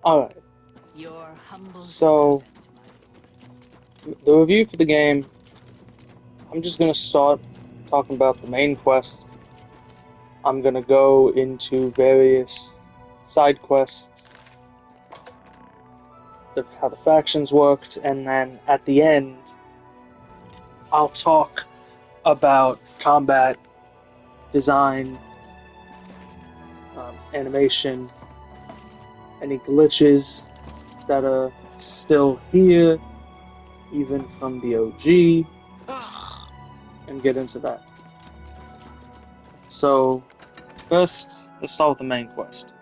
Alright, Your humble so servant, the review for the game, I'm just gonna start talking about the main quest. I'm gonna go into various side quests, how the factions worked, and then at the end, I'll talk about combat, design, animation, any glitches that are still here, even from the OG, and get into that. So, first, let's start with the main quest.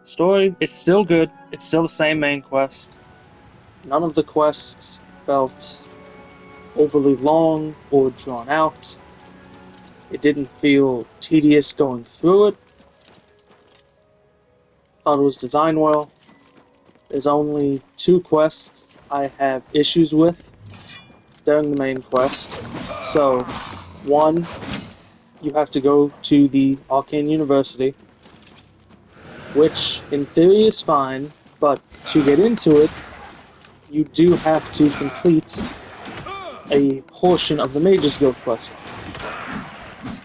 Story is still good, it's still the same main quest. None of the quests felt overly long or drawn out. It didn't feel tedious going through it. Thought it was designed well. There's only two quests I have issues with during the main quest. So, one, you have to go to the Arcane University, which in theory is fine, but to get into it, you do have to complete a portion of the Mage's Guild quest.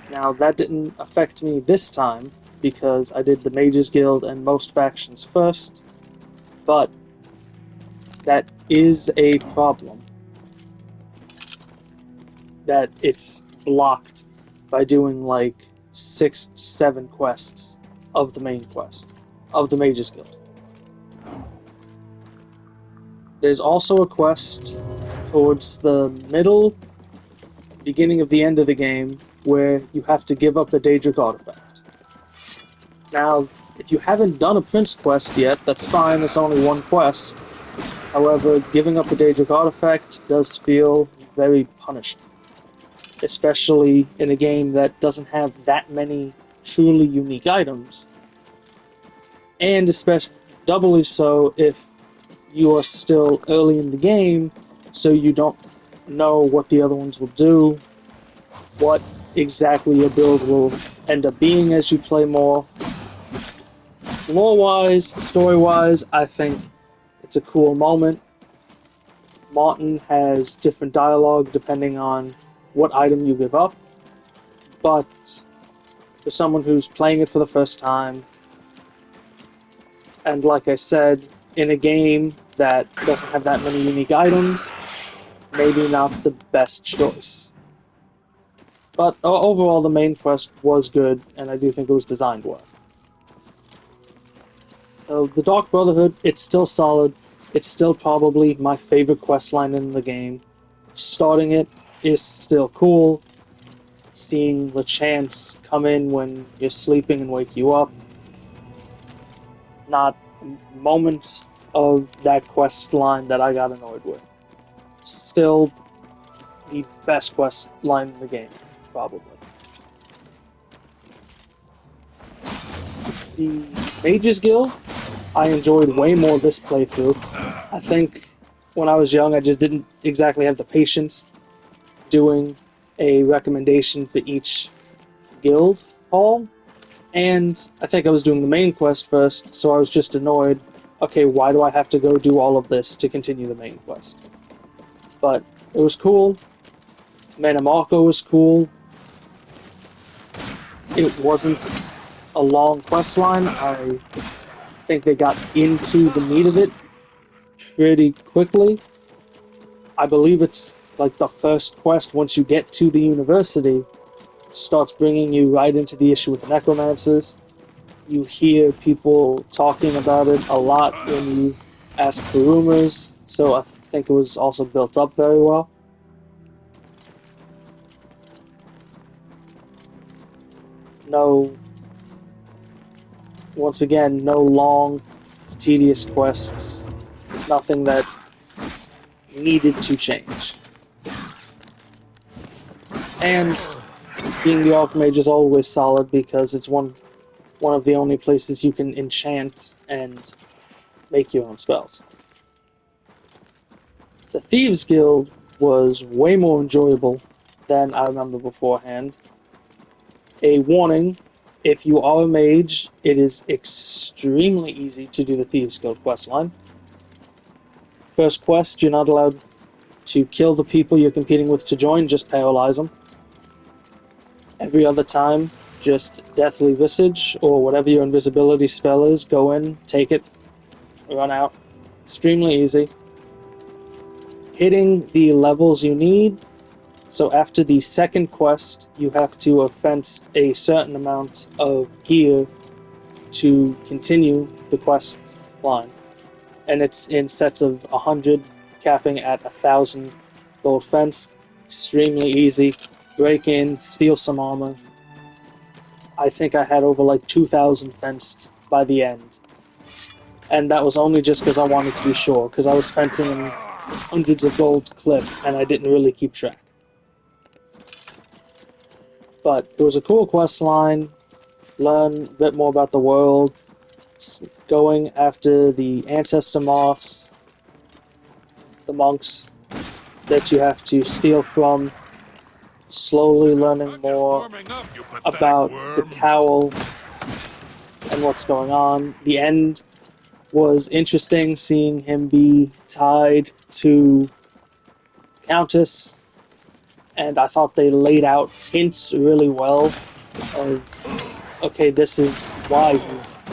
Now, that didn't affect me this time, because I did the Mage's Guild and most factions first, but that is a problem. That it's blocked by doing like 6, 7 quests of the main quest, of the Mage's Guild. There's also a quest towards the beginning of the end of the game, where you have to give up a Daedric artifact. Now, if you haven't done a Prince quest yet, that's fine, it's only one quest. However, giving up a Daedric artifact does feel very punishing. Especially in a game that doesn't have that many truly unique items. And especially doubly so if you are still early in the game, so you don't know what the other ones will do, what exactly your build will end up being as you play more. Lore-wise, story-wise, I think it's a cool moment. Martin has different dialogue depending on what item you give up, but for someone who's playing it for the first time, and like I said, in a game that doesn't have that many unique items, maybe not the best choice. But overall, the main quest was good, and I do think it was designed well. So the Dark Brotherhood, it's still solid. It's still probably my favorite quest line in the game. Starting it is still cool. Seeing the chance come in when you're sleeping and wake you up. Not moments of that quest line that I got annoyed with. Still the best quest line in the game, probably. The Mages Guild, I enjoyed way more this playthrough. I think when I was young, I just didn't exactly have the patience doing a recommendation for each guild hall. And I think I was doing the main quest first, so I was just annoyed. Okay, why do I have to go do all of this to continue the main quest? But it was cool. Manamarco was cool. It wasn't a long quest line. I think they got into the meat of it pretty quickly. I believe it's like the first quest once you get to the university starts bringing you right into the issue with the necromancers. You hear people talking about it a lot when you ask for rumors, so I think it was also built up very well. No, once again, no long, tedious quests, nothing that needed to change. And being the Archmage is always solid because it's one of the only places you can enchant and make your own spells. The Thieves Guild was way more enjoyable than I remember beforehand. A warning, If you are a mage, it is extremely easy to do the Thieves Guild questline. First quest, you're not allowed to kill the people you're competing with to join, just paralyze them. Every other time, just Deathly Visage, or whatever your invisibility spell is, go in, take it, run out. Extremely easy. Hitting the levels you need. So after the second quest, you have to have fenced a certain amount of gear to continue the quest line. And it's in sets of 100, capping at 1,000 gold fenced. Extremely easy. Break in, steal some armor. I think I had over like 2,000 fenced by the end. And that was only just because I wanted to be sure, because I was fencing in hundreds of gold clip, and I didn't really keep track. But it was a cool quest line, learn a bit more about the world, going after the ancestor moths, the monks that you have to steal from, slowly learning more about the cowl and what's going on. The end was interesting, seeing him be tied to Countess, and I thought they laid out hints really well of, okay, this is why he's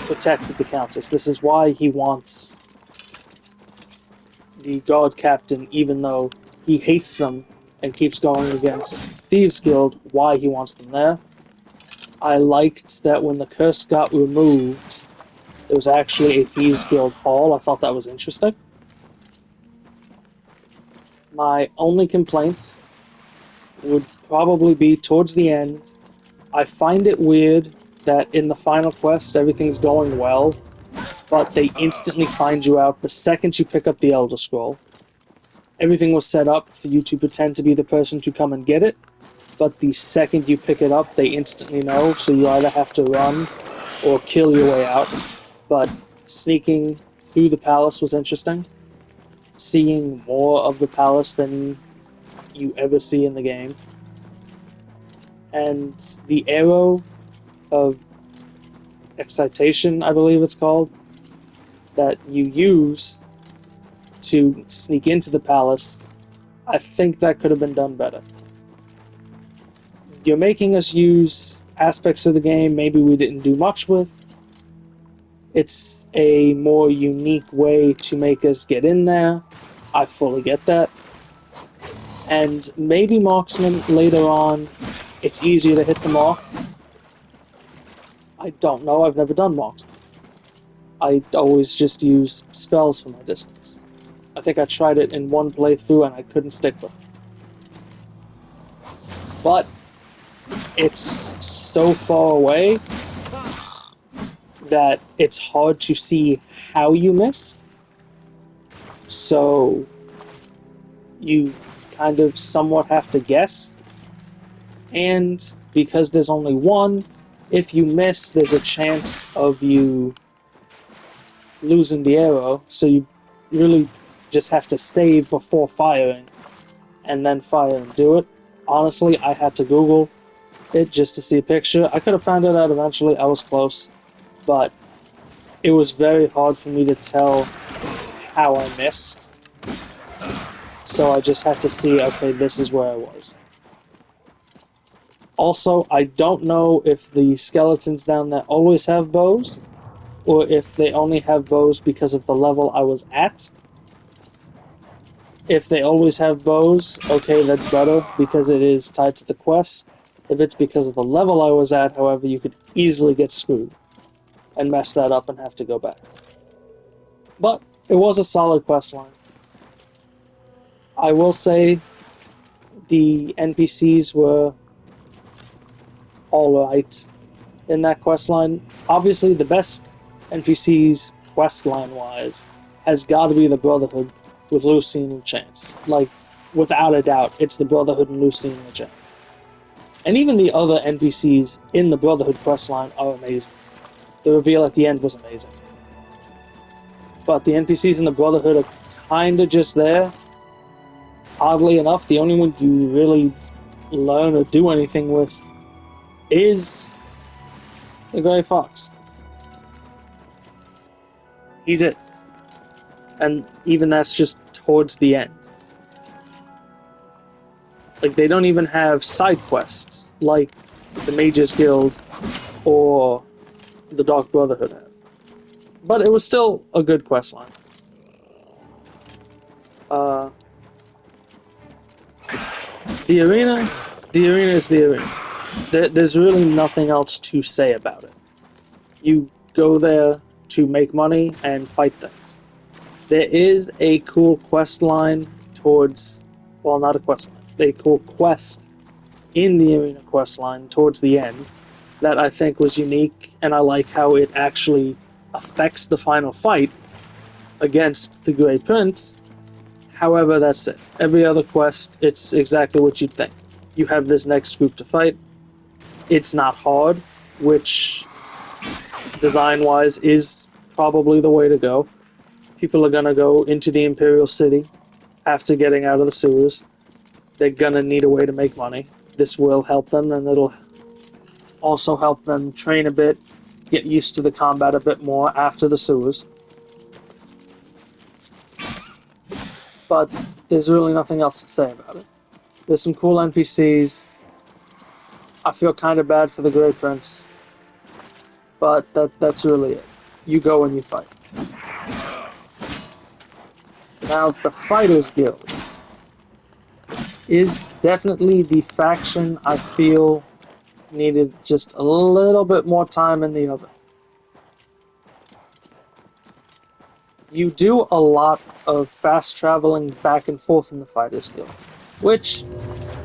protected the Countess. This is why he wants the God Captain, even though he hates them and keeps going against Thieves Guild, why he wants them there. I liked that when the curse got removed, there was actually a Thieves Guild hall. I thought that was interesting. My only complaints would probably be towards the end. I find it weird that in the final quest everything's going well, but they instantly find you out the second you pick up the Elder Scroll. Everything was set up for you to pretend to be the person to come and get it, but the second you pick it up, they instantly know, so you either have to run or kill your way out. But sneaking through the palace was interesting. Seeing more of the palace than you ever see in the game. And the arrow of excitation, I believe it's called, that you use to sneak into the palace, I think that could have been done better. You're making us use aspects of the game maybe we didn't do much with. It's a more unique way to make us get in there. I fully get that. And maybe marksman later on, it's easier to hit them off. I don't know, I've never done marksman. I always just use spells for my distance. I think I tried it in one playthrough and I couldn't stick with it. But it's so far away that it's hard to see how you missed. So you kind of somewhat have to guess. And because there's only one, if you miss, there's a chance of you losing the arrow. So you really just have to save before firing and then fire and do it. Honestly, I had to Google it just to see a picture. I could have found it out eventually. I was close. But it was very hard for me to tell how I missed. So I just had to see, okay, this is where I was. Also, I don't know if the skeletons down there always have bows, or if they only have bows because of the level I was at. If they always have bows, okay, that's better, because it is tied to the quest. If it's because of the level I was at, however, you could easily get screwed and mess that up and have to go back. But it was a solid quest line. I will say the NPCs were alright in that quest line. Obviously, the best NPCs quest line wise has got to be the Brotherhood with Lucine and Chance. Like, without a doubt, it's the Brotherhood and Lucine and Chance. And even the other NPCs in the Brotherhood questline are amazing. The reveal at the end was amazing. But the NPCs in the Brotherhood are kinda just there. Oddly enough, the only one you really learn or do anything with is the Grey Fox. He's it. And even that's just towards the end. Like, they don't even have side quests like the Mages Guild or the Dark Brotherhood have. But it was still a good quest line. The arena is the arena. There's really nothing else to say about it. You go there to make money and fight things. There is a cool quest line towards, well, not a quest line, a cool quest in the arena quest line towards the end that I think was unique, and I like how it actually affects the final fight against the Grey Prince. However, that's it. Every other quest, it's exactly what you'd think. You have this next group to fight. It's not hard, which design-wise is probably the way to go. People are gonna go into the Imperial City after getting out of the sewers. They're gonna need a way to make money. This will help them, and it'll also help them train a bit, get used to the combat a bit more after the sewers. But there's really nothing else to say about it. There's some cool NPCs. I feel kind of bad for the Grey Prince, but that's really it. You go and you fight. Now, the Fighters Guild is definitely the faction I feel needed just a little bit more time in the oven. You do a lot of fast traveling back and forth in the Fighters Guild, which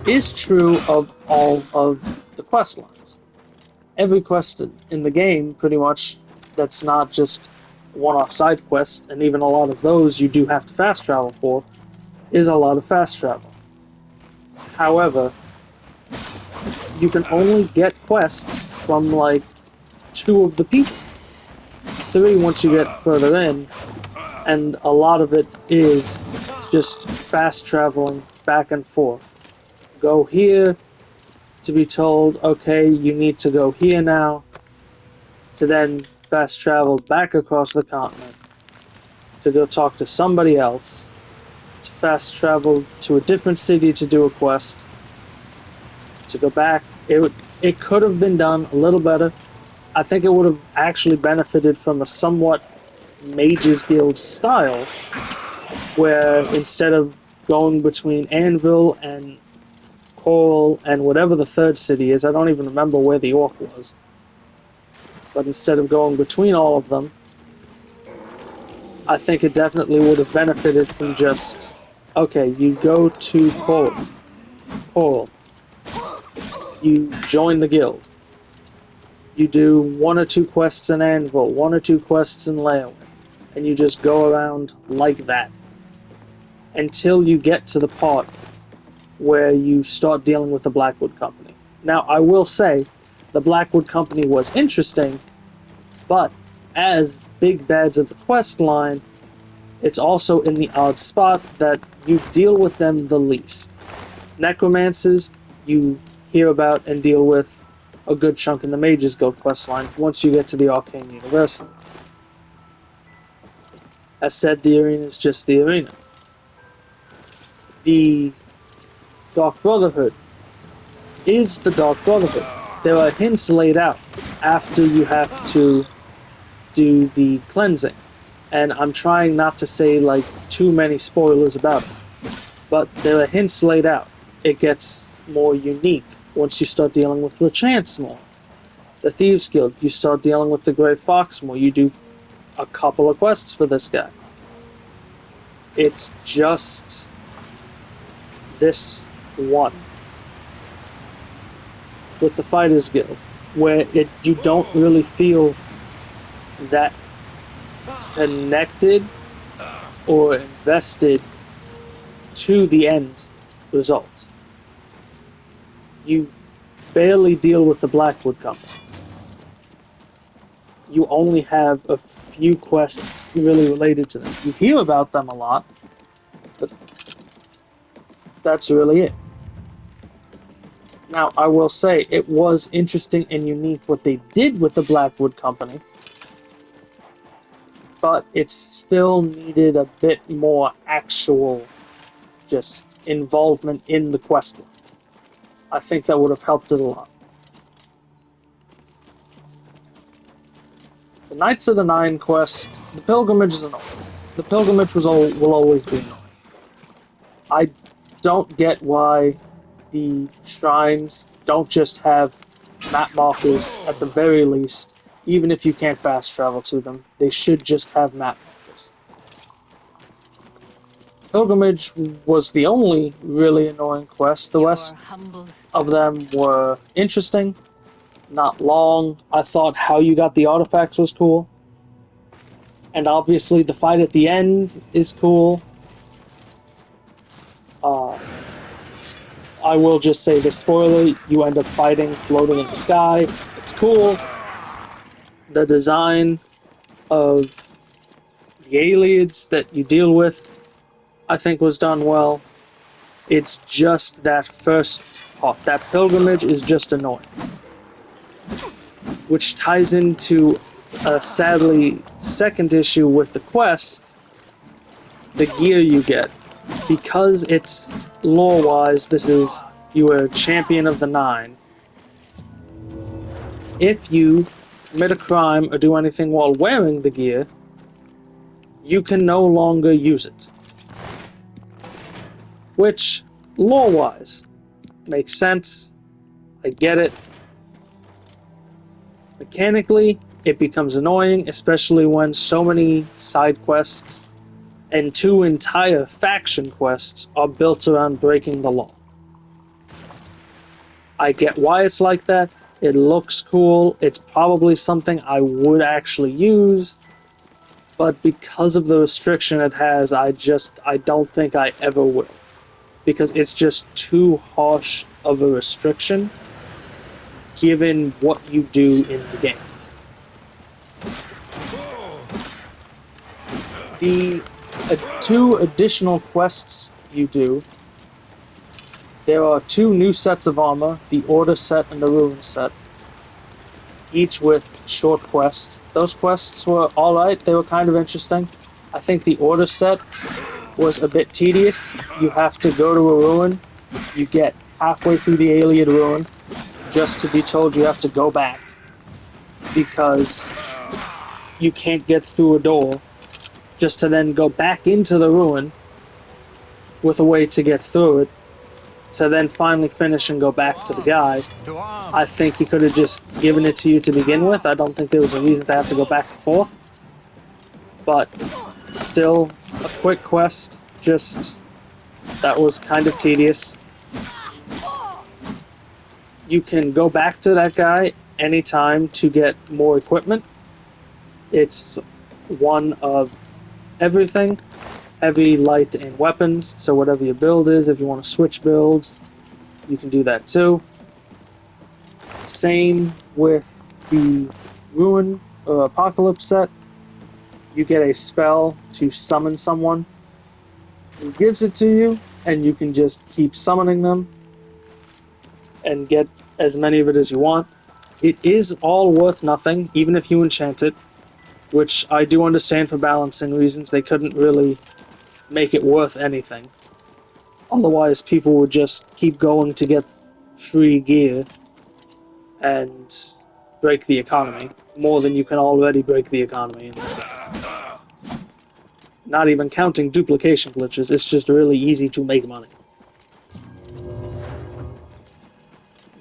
is true of all of the quest lines. Every quest in the game, pretty much, that's not just one-off side quests, and even a lot of those you do have to fast travel for, is a lot of fast travel. However, you can only get quests from, like, 2 of the people. 3 once you get further in, and a lot of it is just fast traveling back and forth. Go here to be told, okay, you need to go here now, to then fast travel back across the continent, to go talk to somebody else, to fast travel to a different city to do a quest, to go back. It could have been done a little better. I think it would have actually benefited from a somewhat Mages Guild style, where instead of going between Anvil and Coral and whatever the third city is, I don't even remember where the Orc was, but instead of going between all of them, I think it definitely would have benefited from just, okay, you go to Coral, you join the guild, you do 1 or 2 quests in Anvil, 1 or 2 quests in Leowin, and you just go around like that until you get to the part where you start dealing with the Blackwood Company. Now, I will say, the Blackwood Company was interesting, but as big bads of the quest line, it's also in the odd spot that you deal with them the least. Necromancers, you hear about and deal with a good chunk in the Mages Guild questline once you get to the Arcane University. As said, the arena is just the arena. The Dark Brotherhood is the Dark Brotherhood. There are hints laid out after you have to do the cleansing. And I'm trying not to say, like, too many spoilers about it. But there are hints laid out. It gets more unique once you start dealing with Lechance more. The Thieves Guild, you start dealing with the Grey Fox more. You do a couple of quests for this guy. It's just this one with the Fighters Guild, where you don't really feel that connected or invested to the end result. You barely deal with the Blackwood Company. You only have a few quests really related to them. You hear about them a lot, but that's really it. Now, I will say, it was interesting and unique what they did with the Blackwood Company, but it still needed a bit more actual, just, involvement in the quest line. I think that would have helped it a lot. The Knights of the Nine quest, the pilgrimage is annoying. The pilgrimage will always be annoying. I don't get why the shrines don't just have map markers at the very least, even if you can't fast travel to them. They should just have map markers. Pilgrimage was the only really annoying quest. The Your rest humble of servant. them were interesting, not long. I thought how you got the artifacts was cool. And obviously the fight at the end is cool. Uh, I will just say this spoiler, you end up fighting floating in the sky. It's cool. The design of the aliens that you deal with, I think was done well. It's just that first part. That pilgrimage is just annoying. Which ties into a sadly second issue with the quest, the gear you get. Because it's lore-wise, this is you are a champion of the Nine. If you commit a crime or do anything while wearing the gear, you can no longer use it. Which, lore-wise, makes sense. I get it. Mechanically, it becomes annoying, especially when so many side quests and 2 entire faction quests are built around breaking the law. I get why it's like that. It looks cool. It's probably something I would actually use. But because of the restriction it has, I don't think I ever will. Because it's just too harsh of a restriction given what you do in the game. The 2 additional quests you do, there are 2 new sets of armor, the Order set and the Ruin set, each with short quests. Those quests were alright, they were kind of interesting. I think the Order set was a bit tedious. You have to go to a ruin, you get halfway through the alien ruin, just to be told you have to go back, because you can't get through a door, just to then go back into the ruin with a way to get through it, to then finally finish and go back to the guy. I think he could have just given it to you to begin with. I don't think there was a reason to have to go back and forth. But still, a quick quest, just that was kind of tedious. You can go back to that guy anytime to get more equipment. It's one of everything. Heavy, light, and weapons. So whatever your build is, if you want to switch builds, you can do that too. Same with the Ruin or Apocalypse set. You get a spell to summon someone. He gives it to you, and you can just keep summoning them and get as many of it as you want. It is all worth nothing, even if you enchant it, which I do understand for balancing reasons. They couldn't really make it worth anything. Otherwise, people would just keep going to get free gear and break the economy more than you can already break the economy in this game. Not even counting duplication glitches, it's just really easy to make money.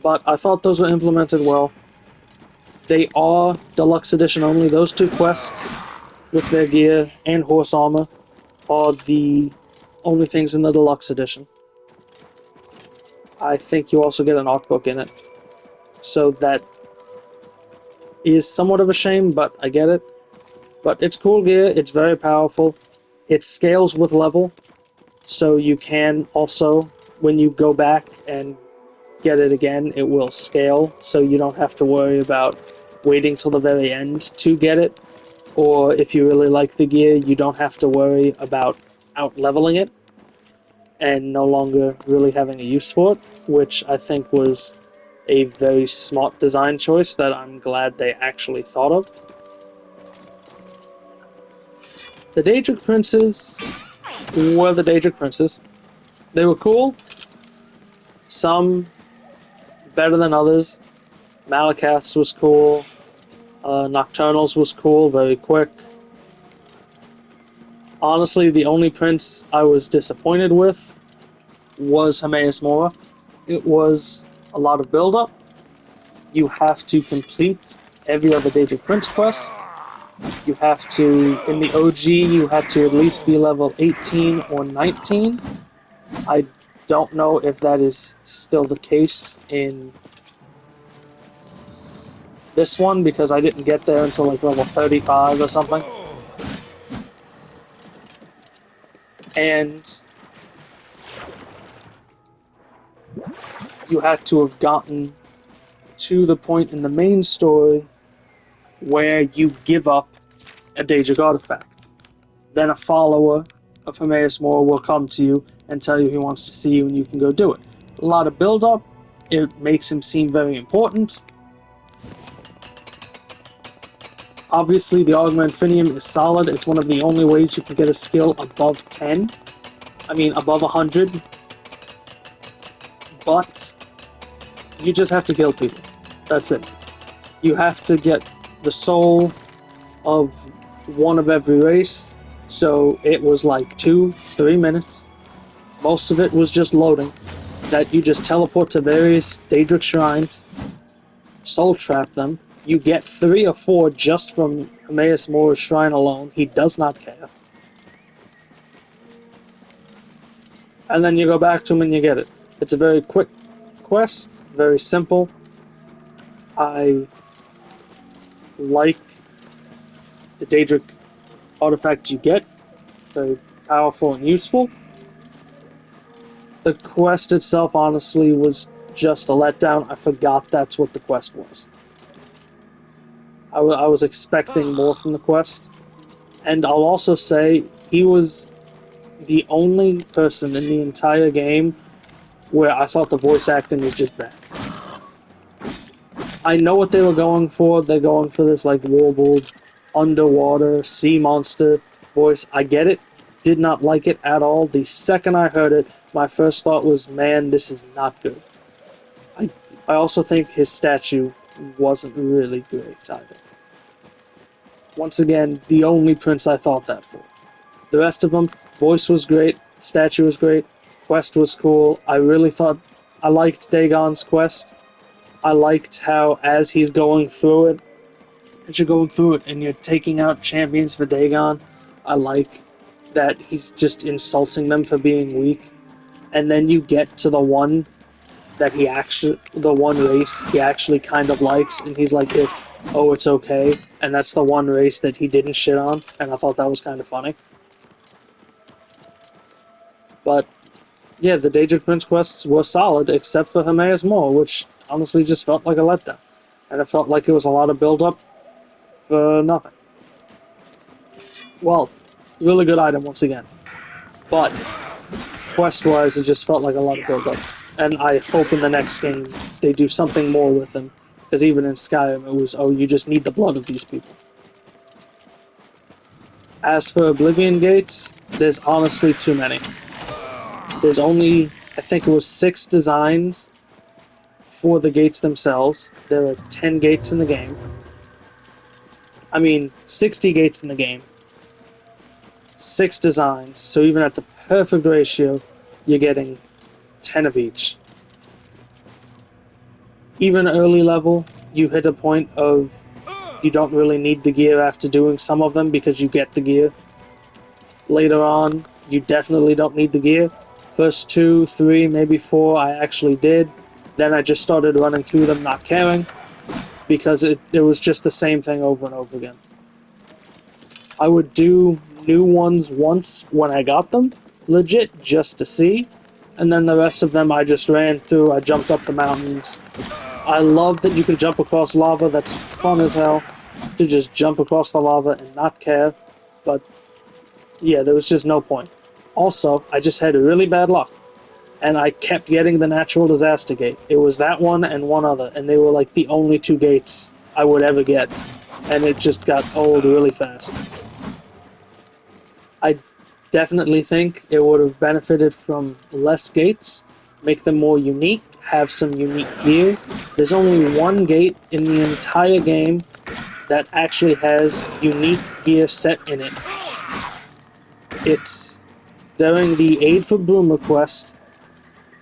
But I thought those were implemented well. They are deluxe edition only. Those 2 quests with their gear and horse armor are the only things in the deluxe edition. I think you also get an art book in it. So that is somewhat of a shame, but I get it. But it's cool gear, it's very powerful. It scales with level, so you can also, when you go back and get it again, it will scale, so you don't have to worry about waiting till the very end to get it. Or if you really like the gear, you don't have to worry about out-leveling it and no longer really having a use for it, which I think was a very smart design choice that I'm glad they actually thought of. The Daedric Princes were the Daedric Princes. They were cool. Some better than others. Malakath's was cool. Nocturnal's was cool, very quick. Honestly, the only prince I was disappointed with was Hermaeus Mora. It was a lot of build-up. You have to complete every other Daedric Prince quest. You have to, in the OG, you had to at least be level 18 or 19. I don't know if that is still the case in this one because I didn't get there until like level 35 or something. And you had to have gotten to the point in the main story where you give up a Daedric artifact. Then a follower of Hermaeus Mora will come to you and tell you he wants to see you and you can go do it. A lot of build up, it makes him seem very important. Obviously, the Augment Infinium is solid. It's one of the only ways you can get a skill above 10. I mean, above 100. But you just have to kill people. That's it. You have to get the soul of one of every race. So it was like 2-3 minutes. Most of it was just loading. That you just teleport to various Daedric shrines, soul trap them. You get 3 or 4 just from Hermaeus Mora's shrine alone. He does not care. And then you go back to him and you get it. It's a very quick quest, very simple. I like the Daedric artifact you get. Very powerful and useful. The quest itself, honestly, was just a letdown. I forgot that's what the quest was. I was expecting more from the quest. And I'll also say, he was the only person in the entire game where I thought the voice acting was just bad. I know what they were going for. They're going for this, like, warbled, underwater, sea monster voice. I get it. Did not like it at all. The second I heard it, my first thought was, man, this is not good. I also think his statue wasn't really great either. Once again, the only prince I thought that for. The rest of them, voice was great, statue was great, quest was cool. I really thought I liked Dagon's quest. I liked how as he's going through it, as you're going through it and you're taking out champions for Dagon, I like that he's just insulting them for being weak. And then you get to the one that the one race he actually kind of likes, and he's like, oh, it's okay. And that's the one race that he didn't shit on, and I thought that was kind of funny. But yeah, the Daedric Prince quests were solid, except for Hermaeus Mora, which honestly just felt like a letdown. And it felt like it was a lot of build-up for nothing. Well, really good item once again. But, quest-wise, it just felt like a lot of build-up. And I hope in the next game they do something more with him. Because even in Skyrim it was, oh, you just need the blood of these people. As for Oblivion gates, there's honestly too many. There's only, I think it was 6 designs for the gates themselves. There are 10 gates in the game. I mean, 60 gates in the game. 6 designs, so even at the perfect ratio, you're getting 10 of each. Even early level, you hit a point of you don't really need the gear after doing some of them because you get the gear. Later on, you definitely don't need the gear. First 2, 3, maybe 4, I actually did. Then I just started running through them not caring, because it was just the same thing over and over again. I would do new ones once when I got them, legit, just to see, and then the rest of them I just ran through, I jumped up the mountains. I love that you can jump across lava, that's fun as hell, to just jump across the lava and not care, but yeah, there was just no point. Also, I just had really bad luck. and I kept getting the natural disaster gate. It was that one and one other, and they were like the only two gates I would ever get, and it just got old really fast. I definitely think it would have benefited from less gates, make them more unique, have some unique gear. There's only one gate in the entire game that actually has unique gear set in it. It's during the Aid for Boomer quest.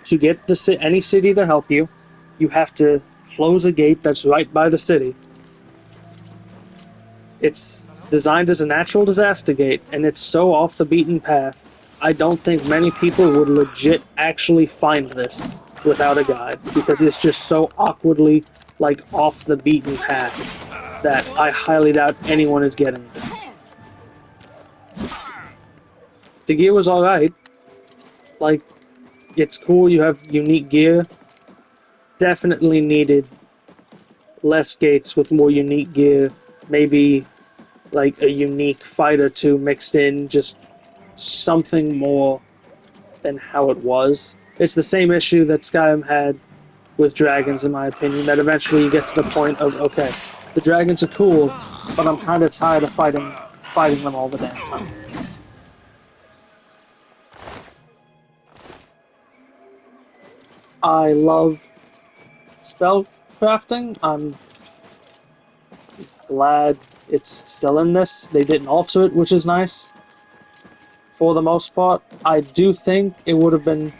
To get any city to help you, you have to close a gate that's right by the city. It's designed as a natural disaster gate, and it's so off the beaten path. I don't think many people would legit actually find this without a guide, because it's just so awkwardly, like, off the beaten path that I highly doubt anyone is getting it. The gear was alright. Like, it's cool, you have unique gear. Definitely needed less gates with more unique gear. Maybe like a unique fight or two mixed in, just something more than how it was. It's the same issue that Skyrim had with dragons, in my opinion, that eventually you get to the point of, okay, the dragons are cool, but I'm kind of tired of fighting them all the damn time. I love spell crafting. I'm glad it's still in this. They didn't alter it, which is nice. For the most part, I do think it would have been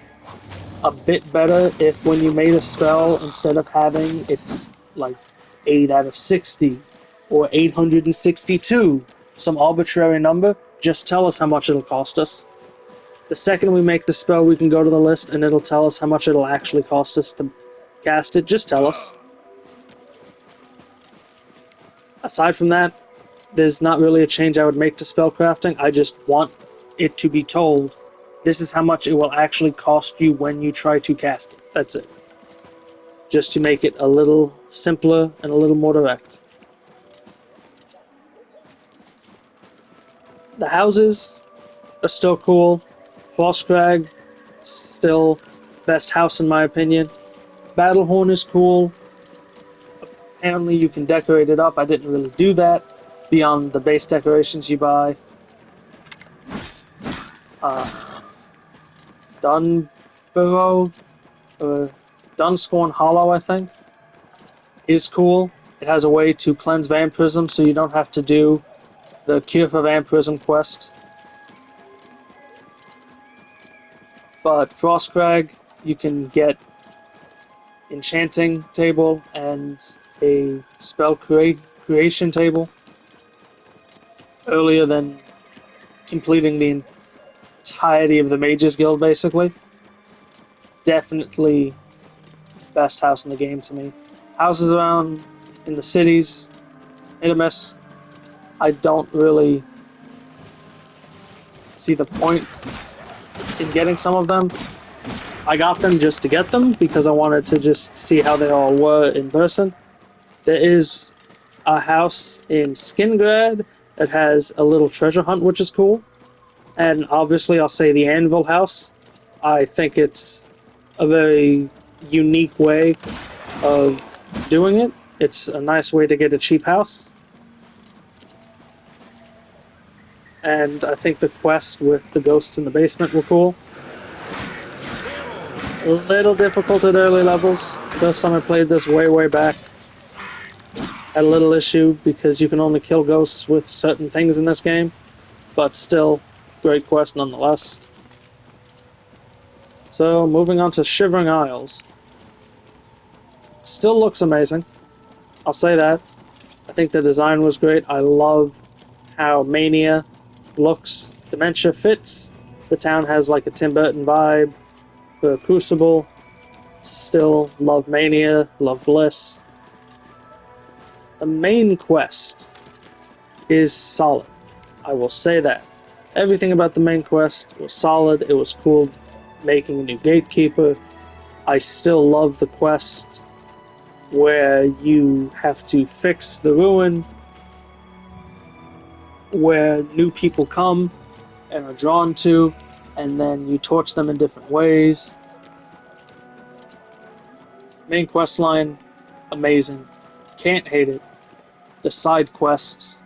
a bit better if when you made a spell, instead of having it's like 8 out of 60 or 862, some arbitrary number, just tell us how much it'll cost us. The second we make the spell, we can go to the list and it'll tell us how much it'll actually cost us to cast it. Just tell us. Aside from that, there's not really a change I would make to spellcrafting. I just want it to be told, this is how much it will actually cost you when you try to cast it. That's it. Just to make it a little simpler and a little more direct. The houses are still cool. Frostcrag, still best house in my opinion. Battlehorn is cool. Apparently you can decorate it up. I didn't really do that beyond the base decorations you buy. Dunburrow, or Dunscorn Hollow, I think, is cool. It has a way to cleanse vampirism, so you don't have to do the Cure for Vampirism quest. But Frostcrag, you can get enchanting table and a spell creation table earlier than completing the entirety of the Mages Guild, basically. Definitely best house in the game to me. Houses around in the cities, hit or miss. I don't really see the point in getting some of them. I got them just to get them because I wanted to just see how they all were in person. There is a house in Skingrad that has a little treasure hunt, which is cool. And obviously, I'll say the Anvil House. I think it's a very unique way of doing it. It's a nice way to get a cheap house. And I think the quest with the ghosts in the basement were cool. A little difficult at early levels. First time I played this way back. Had a little issue because you can only kill ghosts with certain things in this game. But still, great quest nonetheless. So, moving on to Shivering Isles. Still looks amazing. I'll say that. I think the design was great. I love how Mania looks. Dementia fits. The town has like a Tim Burton vibe. For Crucible, still love Mania, love Bliss. The main quest is solid. I will say that. Everything about the main quest was solid. It was cool making a new gatekeeper. I still love the quest where you have to fix the ruin, where new people come and are drawn to, and then you torch them in different ways. Main quest line, amazing. Can't hate it. The side quests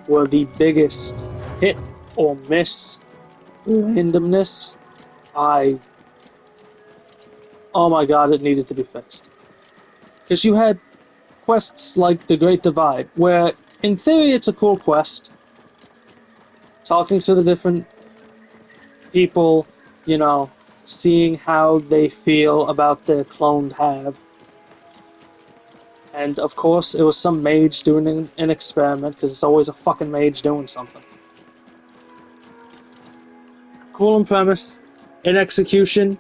were the biggest hit or miss randomness. Oh my god, it needed to be fixed. Because you had quests like The Great Divide, where in theory it's a cool quest. Talking to the different people, you know, seeing how they feel about their cloned half. And of course, it was some mage doing an experiment, because it's always a fucking mage doing something. Cool in premise. In execution,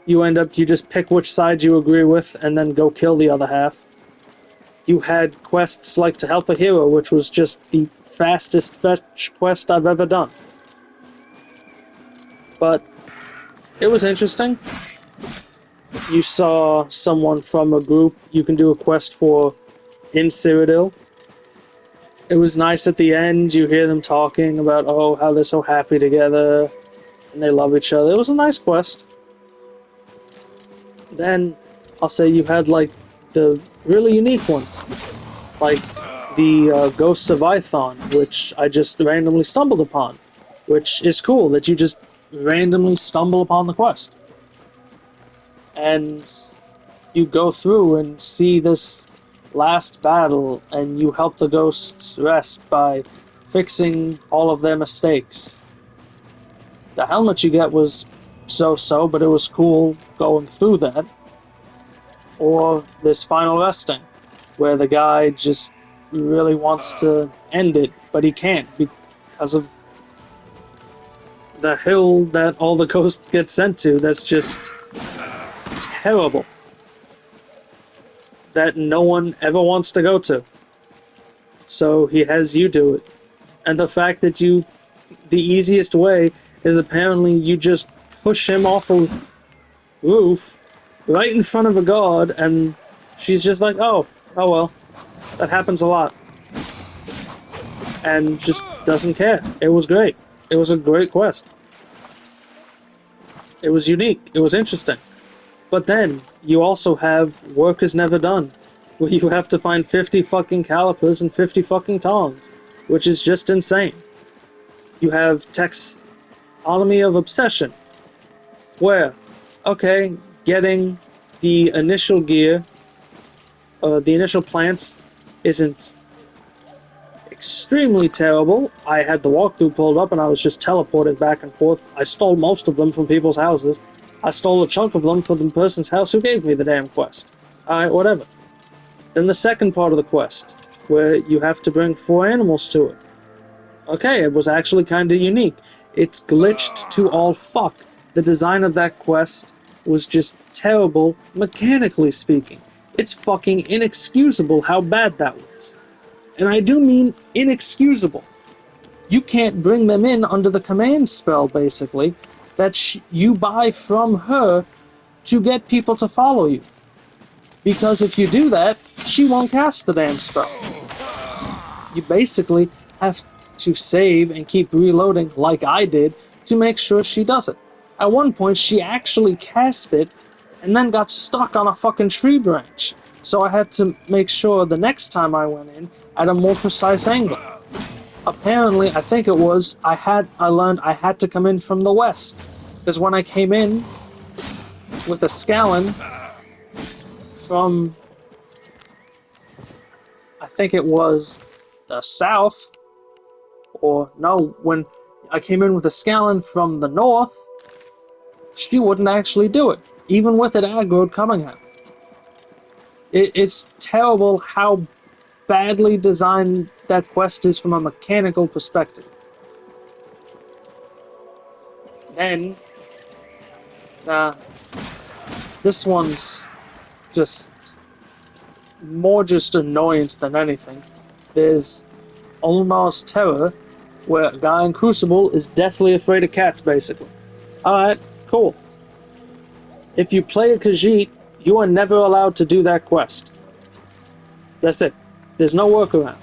you just pick which side you agree with, and then go kill the other half. You had quests like To Help a Hero, which was just the fastest fetch quest I've ever done. But it was interesting. You saw someone from a group you can do a quest for in Cyrodiil. It was nice at the end. You hear them talking about, oh, how they're so happy together and they love each other. It was a nice quest. Then I'll say you had like the really unique ones, like the Ghosts of Ithon, which I just randomly stumbled upon, which is cool that you just randomly stumble upon the quest. And you go through and see this last battle, and you help the ghosts rest by fixing all of their mistakes. The helmet you get was so-so, but it was cool going through that. Or this final resting, where the guy just really wants to end it, but he can't because of the hill that all the ghosts get sent to. That's just terrible. That no one ever wants to go to. So he has you do it. And the fact that the easiest way is apparently you just push him off a roof right in front of a god, and she's just like, oh well, that happens a lot. And just doesn't care. It was great. It was a great quest. It was unique. It was interesting. But then, you also have Work Is Never Done, where you have to find 50 fucking calipers and 50 fucking tongs, which is just insane. You have Taxonomy of Obsession, where, okay, getting the initial gear, the initial plants, isn't extremely terrible. I had the walkthrough pulled up and I was just teleported back and forth. I stole most of them from people's houses. I stole a chunk of them from the person's house who gave me the damn quest. Alright, whatever. Then the second part of the quest, where you have to bring 4 animals to it. Okay, it was actually kinda unique. It's glitched to all fuck. The design of that quest was just terrible, mechanically speaking. It's fucking inexcusable how bad that was. And I do mean inexcusable. You can't bring them in under the command spell, basically, that you buy from her to get people to follow you. Because if you do that, she won't cast the damn spell. You basically have to save and keep reloading, like I did, to make sure she does it. At one point, she actually cast it, and then got stuck on a fucking tree branch. So I had to make sure the next time I went in, at a more precise angle. Apparently, I think it was, I learned I had to come in from the west. Because when I came in with a Scallon from, I think it was the south, or no, when I came in with a Scallon from the north, she wouldn't actually do it, even with it aggroed coming at me. It's terrible how badly designed that quest is from a mechanical perspective. Then, this one's just more just annoyance than anything. There's Ulmar's Terror, where a guy in Crucible is deathly afraid of cats, basically. Alright, cool. If you play a Khajiit, you are never allowed to do that quest. That's it. There's no workaround.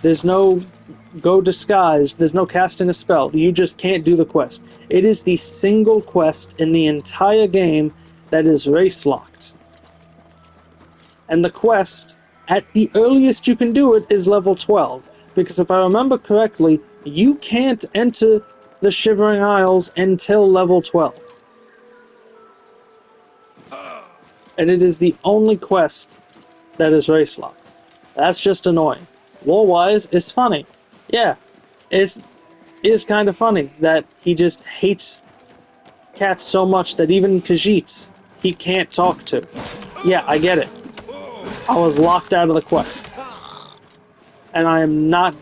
There's no go disguised. There's no casting a spell. You just can't do the quest. It is the single quest in the entire game that is race locked. And the quest, at the earliest you can do it, is level 12. Because if I remember correctly, you can't enter the Shivering Isles until level 12. And it is the only quest that is race locked. That's just annoying. Lore-wise, it's funny. Yeah, it is kind of funny that he just hates cats so much that even Khajiits he can't talk to. Yeah, I get it. I was locked out of the quest. And I am not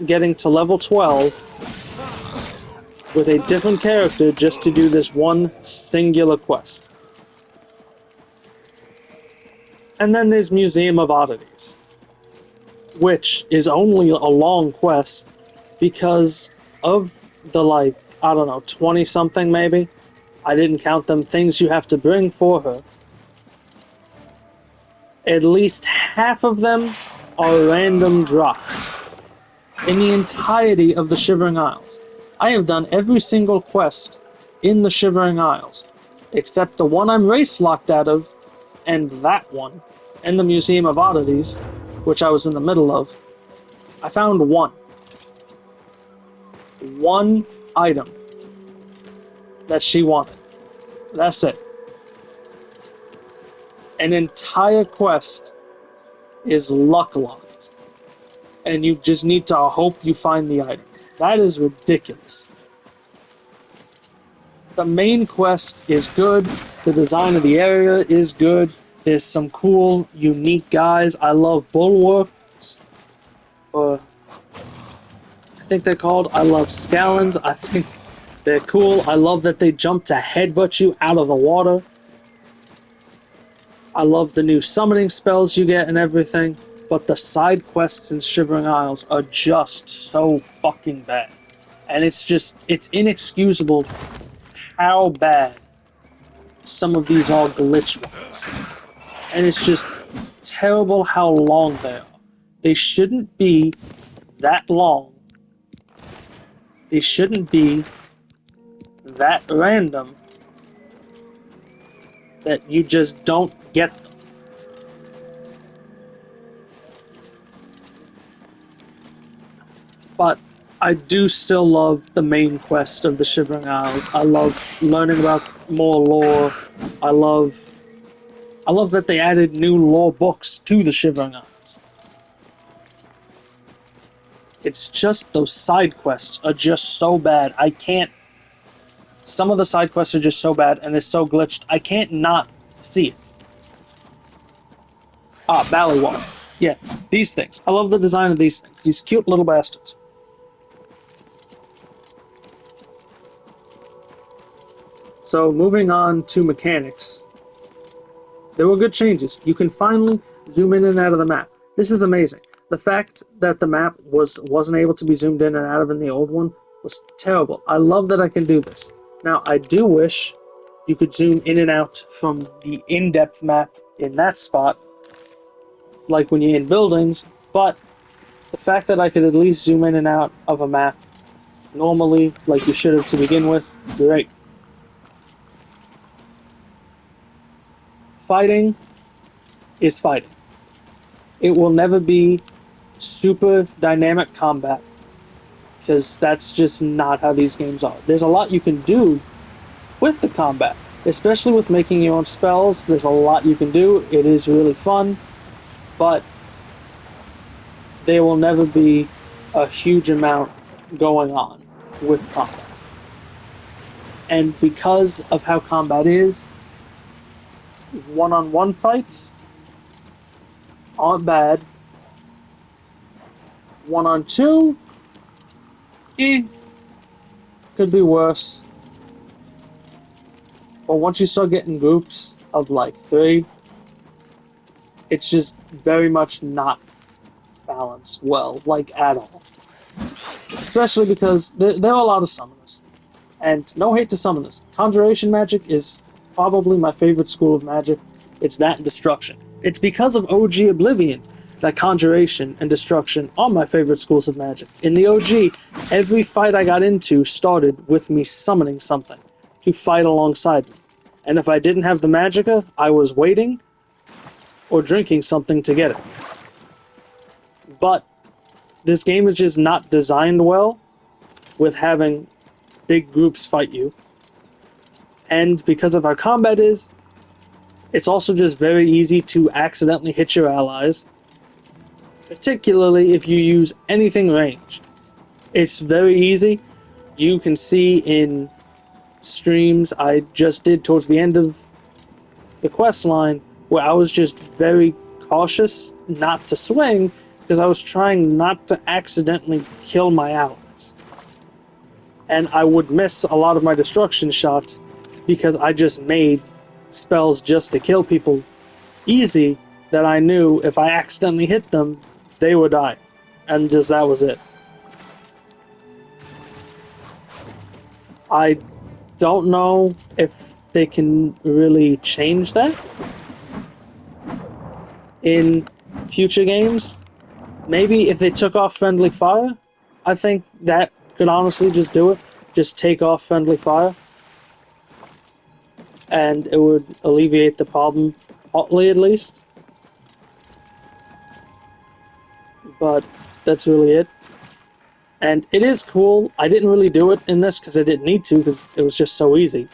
getting to level 12 with a different character just to do this one singular quest. And then there's Museum of Oddities, which is only a long quest because of the, like, I don't know, 20-something maybe? I didn't count them things you have to bring for her. At least half of them are random drops in the entirety of the Shivering Isles. I have done every single quest in the Shivering Isles, except the one I'm race locked out of, and that one, and the Museum of Oddities, which I was in the middle of. I found one. One item that she wanted. That's it. An entire quest is luck locked, and you just need to hope you find the items. That is ridiculous. The main quest is good, the design of the area is good, there's some cool, unique guys. I love bulwarks, or I think they're called. I love scallons, I think they're cool. I love that they jump to headbutt you out of the water. I love the new summoning spells you get and everything, but the side quests in Shivering Isles are just so fucking bad. And it's inexcusable how bad some of these are glitch ones. And it's just terrible how long they are. They shouldn't be that long. They shouldn't be that random that you just don't get them. But I do still love the main quest of the Shivering Isles. I love learning about more lore. I love that they added new lore books to the Shivering Isles. It's just those side quests are just so bad. I can't. Some of the side quests are just so bad and they're so glitched. I can't not see it. Ballywall. Yeah, these things. I love the design of these things. These cute little bastards. So, moving on to mechanics. There were good changes. You can finally zoom in and out of the map. This is amazing. The fact that the map wasn't able to be zoomed in and out of in the old one was terrible. I love that I can do this. Now, I do wish you could zoom in and out from the in-depth map in that spot, like when you're in buildings, but the fact that I could at least zoom in and out of a map normally, like you should have to begin with, great. Fighting is fighting. It will never be super dynamic combat, because that's just not how these games are. There's a lot you can do with the combat, especially with making your own spells. There's a lot you can do. It is really fun, but there will never be a huge amount going on with combat. And because of how combat is, one-on-one fights aren't bad. One-on-two, could be worse. But once you start getting groups of like 3, it's just very much not balanced well, like at all. Especially because there are a lot of summoners. And no hate to summoners. Conjuration magic is probably my favorite school of magic. It's that and destruction. It's because of OG Oblivion that conjuration and destruction are my favorite schools of magic. In the OG, every fight I got into started with me summoning something to fight alongside me. And if I didn't have the magicka, I was waiting, or drinking something to get it. But this game is just not designed well with having big groups fight you. And because of how combat is, it's also just very easy to accidentally hit your allies, particularly if you use anything ranged. It's very easy. You can see in streams I just did towards the end of the quest line where I was just very cautious not to swing because I was trying not to accidentally kill my allies. And I would miss a lot of my destruction shots because I just made spells just to kill people easy that I knew if I accidentally hit them, they would die. And just that was it. I don't know if they can really change that in future games. Maybe if they took off friendly fire, I think that could honestly just do it. Just take off friendly fire. And it would alleviate the problem, partly at least. But that's really it. And it is cool. I didn't really do it in this because I didn't need to because it was just so easy.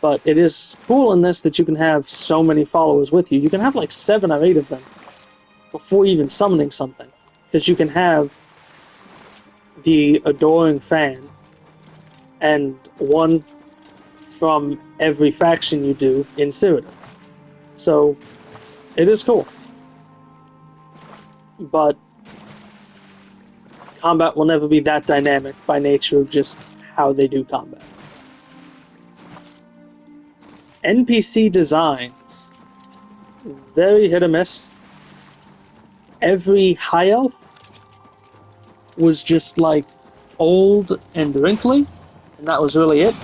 But it is cool in this that you can have so many followers with you. You can have like 7 or 8 of them before even summoning something. Because you can have the adoring fan and one from every faction you do in Cyrodiil. So it is cool. But combat will never be that dynamic by nature of just how they do combat. NPC designs, very hit or miss. Every high elf was just like old and wrinkly, and that was really it.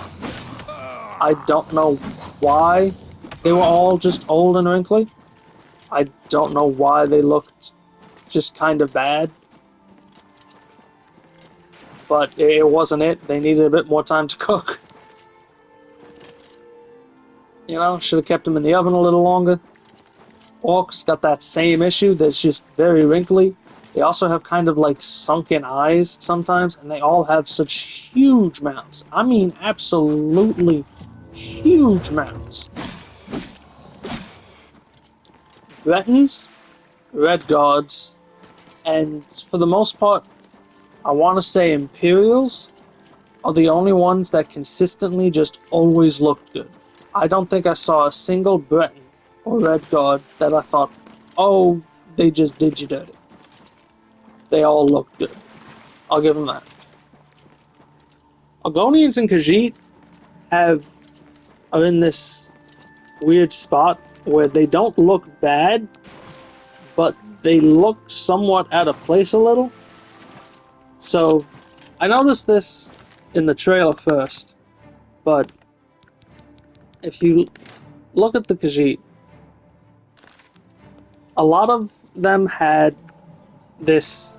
I don't know why they were all just old and wrinkly. I don't know why they looked just kind of bad. But it wasn't it. They needed a bit more time to cook. You know, should have kept them in the oven a little longer. Orcs got that same issue that's just very wrinkly. They also have kind of like sunken eyes sometimes, and they all have such huge mouths. I mean, absolutely huge mouths. Bretons, Red Guards, and for the most part, I want to say Imperials are the only ones that consistently just always looked good. I don't think I saw a single Breton or Red Guard that I thought, oh, they just did you dirty. They all looked good. I'll give them that. Argonians and Khajiit are in this weird spot where they don't look bad, but they look somewhat out of place a little. So, I noticed this in the trailer first, but if you look at the Khajiit, a lot of them had this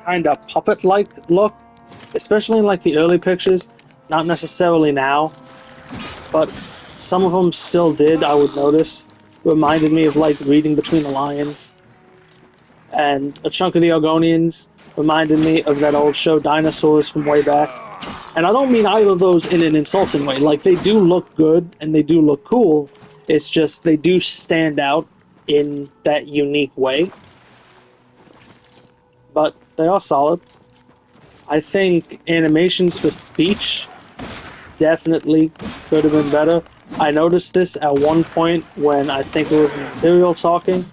kind of puppet-like look, especially in like the early pictures, not necessarily now, but some of them still did, I would notice. Reminded me of like reading between the lines. And a chunk of the Argonians reminded me of that old show Dinosaurs from way back. And I don't mean either of those in an insulting way. Like, they do look good and they do look cool. It's just they do stand out in that unique way. But they are solid. I think animations for speech definitely could have been better. I noticed this at one point when I think it was an Imperial talking.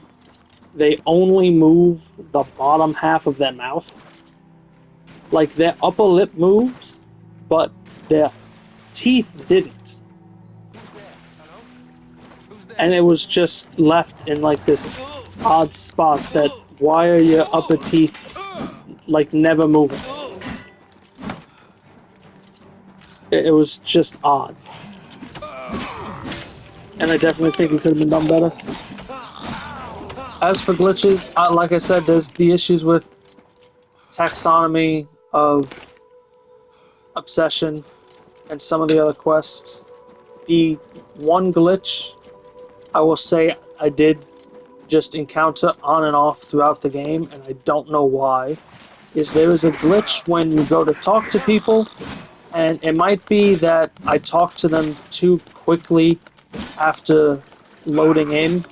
They only move the bottom half of their mouth. Like, their upper lip moves, but their teeth didn't. And it was just left in like this odd spot that why are your upper teeth like never moving? It was just odd. And I definitely think it could have been done better. As for glitches, like I said, there's the issues with taxonomy of obsession and some of the other quests. The one glitch I will say I did just encounter on and off throughout the game, and I don't know why, is there is a glitch when you go to talk to people, and it might be that I talk to them too quickly after loading in,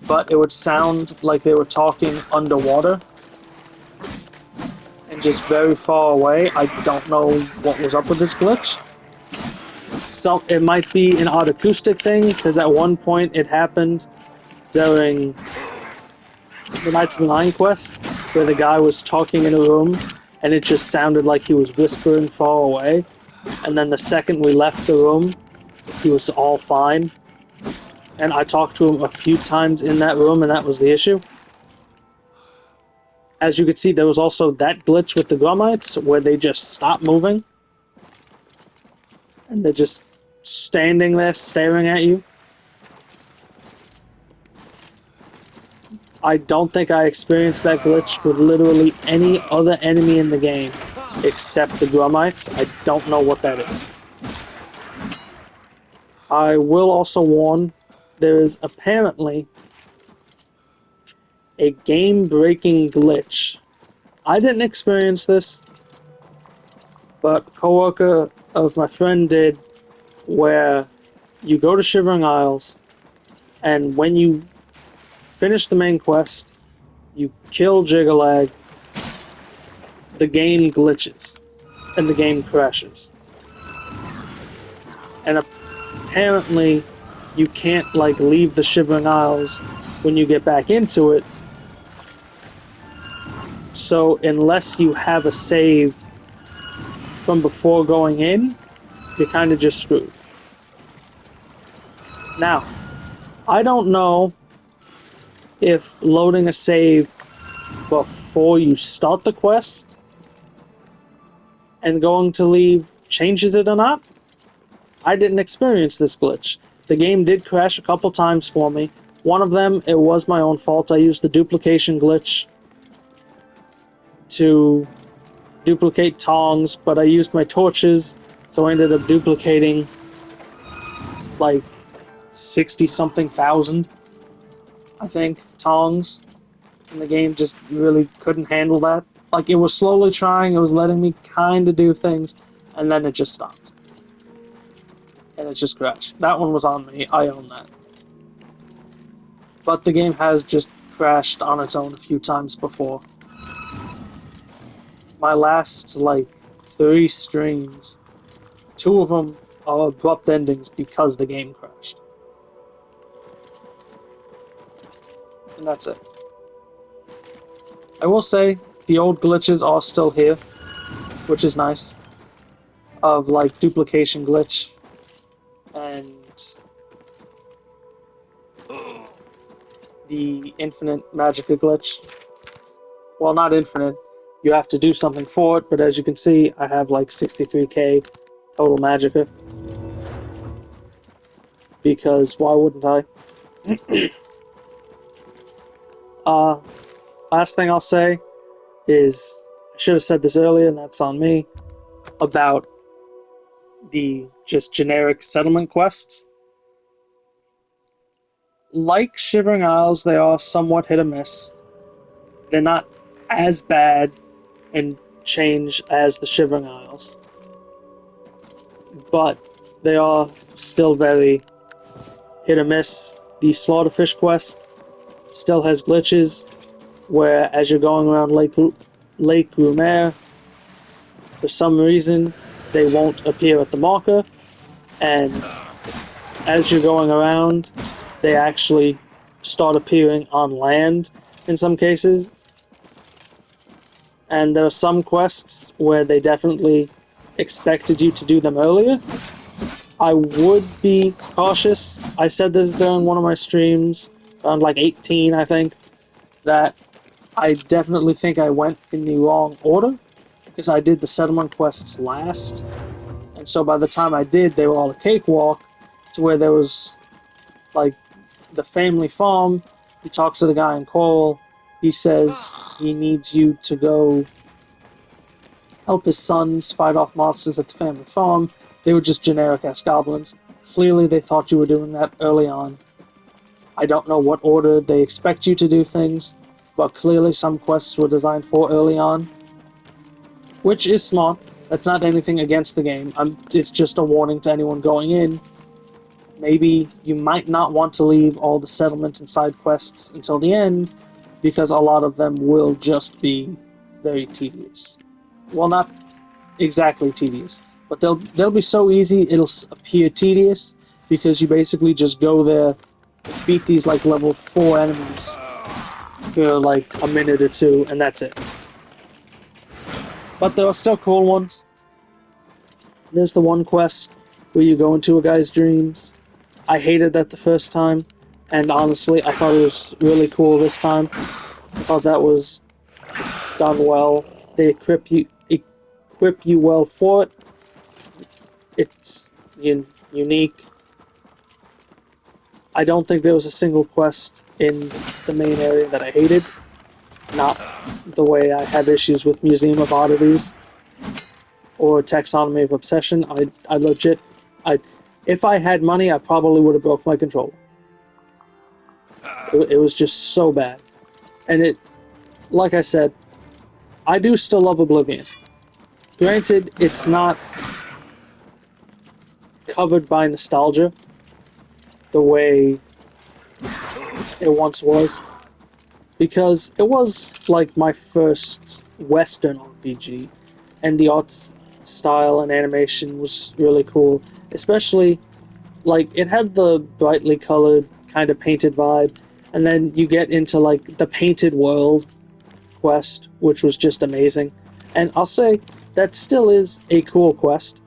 but it would sound like they were talking underwater and just very far away. I don't know what was up with this glitch. So it might be an odd acoustic thing, because at one point it happened during the Knights of the Nine quest, where the guy was talking in a room and it just sounded like he was whispering far away. And then the second we left the room, he was all fine. And I talked to him a few times in that room, and that was the issue. As you can see, there was also that glitch with the Grummites, where they just stop moving. And they're just standing there staring at you. I don't think I experienced that glitch with literally any other enemy in the game except the Grummites. I don't know what that is. I will also warn, there is apparently a game-breaking glitch. I didn't experience this, but a coworker of my friend did, where you go to Shivering Isles, and when you finish the main quest, you kill Jiggalag, the game glitches, and the game crashes. And apparently, you can't, like, leave the Shivering Isles when you get back into it. So unless you have a save from before going in, you're kind of just screwed. Now, I don't know if loading a save before you start the quest and going to leave changes it or not. I didn't experience this glitch. The game did crash a couple times for me. One of them, it was my own fault. I used the duplication glitch to duplicate tongs, but I used my torches, so I ended up duplicating like 60-something thousand, I think, tongs. And the game just really couldn't handle that. Like, it was slowly trying, it was letting me kind of do things, and then it just stopped. And it just crashed. That one was on me, I own that. But the game has just crashed on its own a few times before. My last, like, 3 streams, 2 of them are abrupt endings because the game crashed. And that's it. I will say, the old glitches are still here, which is nice. Of, like, duplication glitch and the infinite magicka glitch. Well, not infinite. You have to do something for it, but as you can see, I have like 63k total magicka. Because why wouldn't I? Last thing I'll say is, I should have said this earlier, and that's on me, about the just generic settlement quests. Like Shivering Isles, they are somewhat hit or miss. They're not as bad and change as the Shivering Isles, but they are still very hit or miss. The Slaughterfish quest still has glitches, where as you're going around Lake Rumere, for some reason, they won't appear at the marker, and as you're going around, they actually start appearing on land in some cases. And there are some quests where they definitely expected you to do them earlier. I would be cautious. I said this during one of my streams, around like 18, I think, that I definitely think I went in the wrong order, because I did the settlement quests last. And so by the time I did, they were all a cakewalk, to where there was, like, the family farm. You talk to the guy in Coral. He says he needs you to go help his sons fight off monsters at the family farm. They were just generic-ass goblins. clearly they thought you were doing that early on. I don't know what order they expect you to do things, but clearly some quests were designed for early on, which is smart. That's not anything against the game. It's just a warning to anyone going in. Maybe you might not want to leave all the settlements and side quests until the end, because a lot of them will just be very tedious. Well, not exactly tedious, but they'll be so easy it'll appear tedious because you basically just go there, beat these like level 4 enemies for like a minute or two, and that's it. But there are still cool ones. There's the one quest where you go into a guy's dreams. I hated that the first time, and honestly, I thought it was really cool this time. I thought that was done well. They equip you well for it. It's unique. I don't think there was a single quest in the main area that I hated. Not the way I have issues with Museum of Oddities or Taxonomy of Obsession. I legit, if I had money, I probably would have broke my controller. It was just so bad. And like I said, I do still love Oblivion. Granted, it's not covered by nostalgia the way it once was, because it was like my first Western RPG, and the art style and animation was really cool. Especially, like, it had the brightly colored, kind of painted vibe, and then you get into, like, the painted world quest, which was just amazing. And I'll say, that still is a cool quest.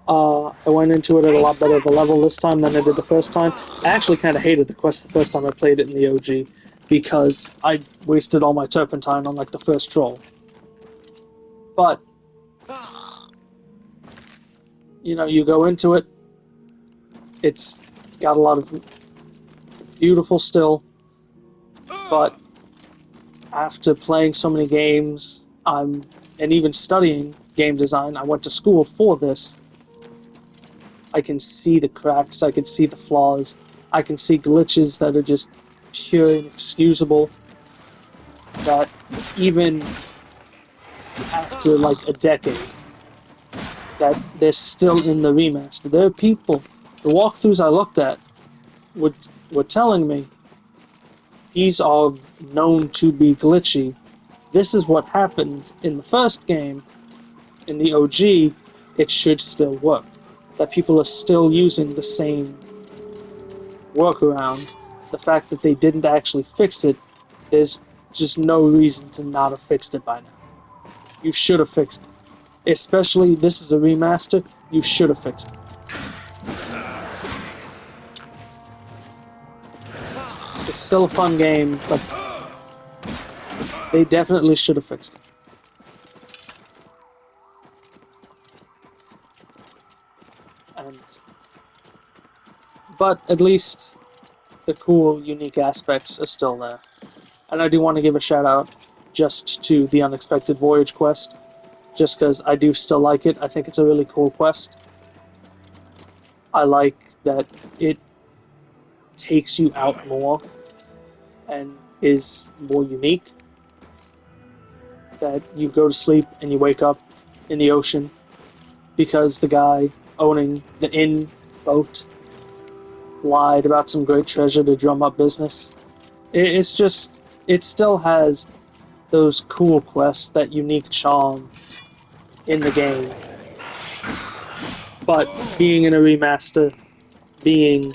I went into it at a lot better of a level this time than I did the first time. I actually kind of hated the quest the first time I played it in the OG, because I wasted all my turpentine on, like, the first troll. But, you go into it, it's got a lot of beautiful still, but after playing so many games, and even studying game design, I went to school for this. I can see the cracks, I can see the flaws, I can see glitches that are just pure inexcusable, that even after like a decade, that they're still in the remaster. There are people, the walkthroughs I looked at were telling me these are known to be glitchy. This is what happened in the first game. In the OG, it should still work. That people are still using the same workarounds. The fact that they didn't actually fix it, there's just no reason to not have fixed it by now. You should have fixed it. Especially, this is a remaster, you should have fixed it. It's still a fun game, but they definitely should have fixed it. But at least the cool, unique aspects are still there. And I do want to give a shout out just to the Unexpected Voyage quest, just because I do still like it. I think it's a really cool quest. I like that it takes you out more and is more unique. That you go to sleep and you wake up in the ocean because the guy owning the inn boat lied about some great treasure to drum up business. It's just, it still has those cool quests, that unique charm in the game. But being in a remaster, being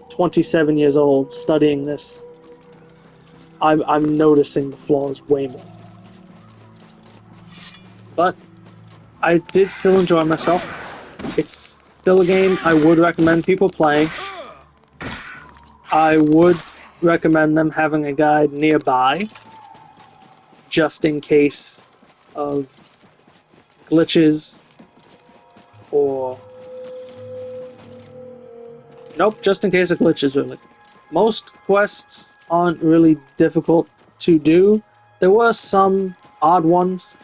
27 years old, studying this, I'm noticing the flaws way more. But I did still enjoy myself. It's still a game I would recommend people playing. I would recommend them having a guide nearby, just in case of glitches or... Nope, just in case of glitches, really. Most quests aren't really difficult to do. There were some odd ones,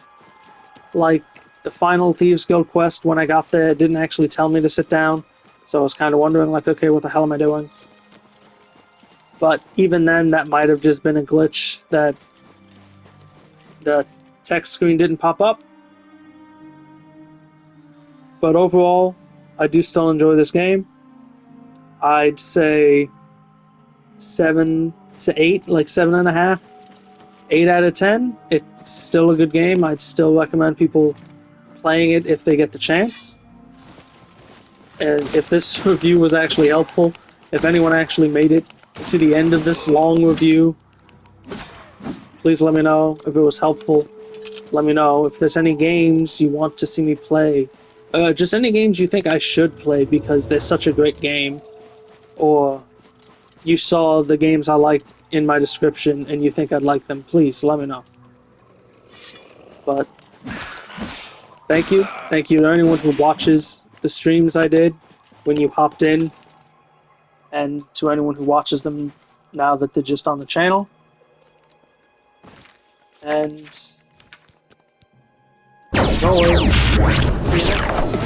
like the final Thieves Guild quest, when I got there, it didn't actually tell me to sit down. So I was kind of wondering, like, okay, what the hell am I doing? But even then, that might have just been a glitch that the text screen didn't pop up. But overall, I do still enjoy this game. I'd say 7 to 8, like 7.5, 8 out of 10. It's still a good game. I'd still recommend people playing it if they get the chance. And if this review was actually helpful, if anyone actually made it to the end of this long review, please let me know. If it was helpful, let me know. If there's any games you want to see me play, just any games you think I should play because they're such a great game, or you saw the games I like in my description and you think I'd like them, please let me know. But thank you. Thank you to anyone who watches the streams I did when you hopped in, and to anyone who watches them now that they're just on the channel. And as always, see you next time.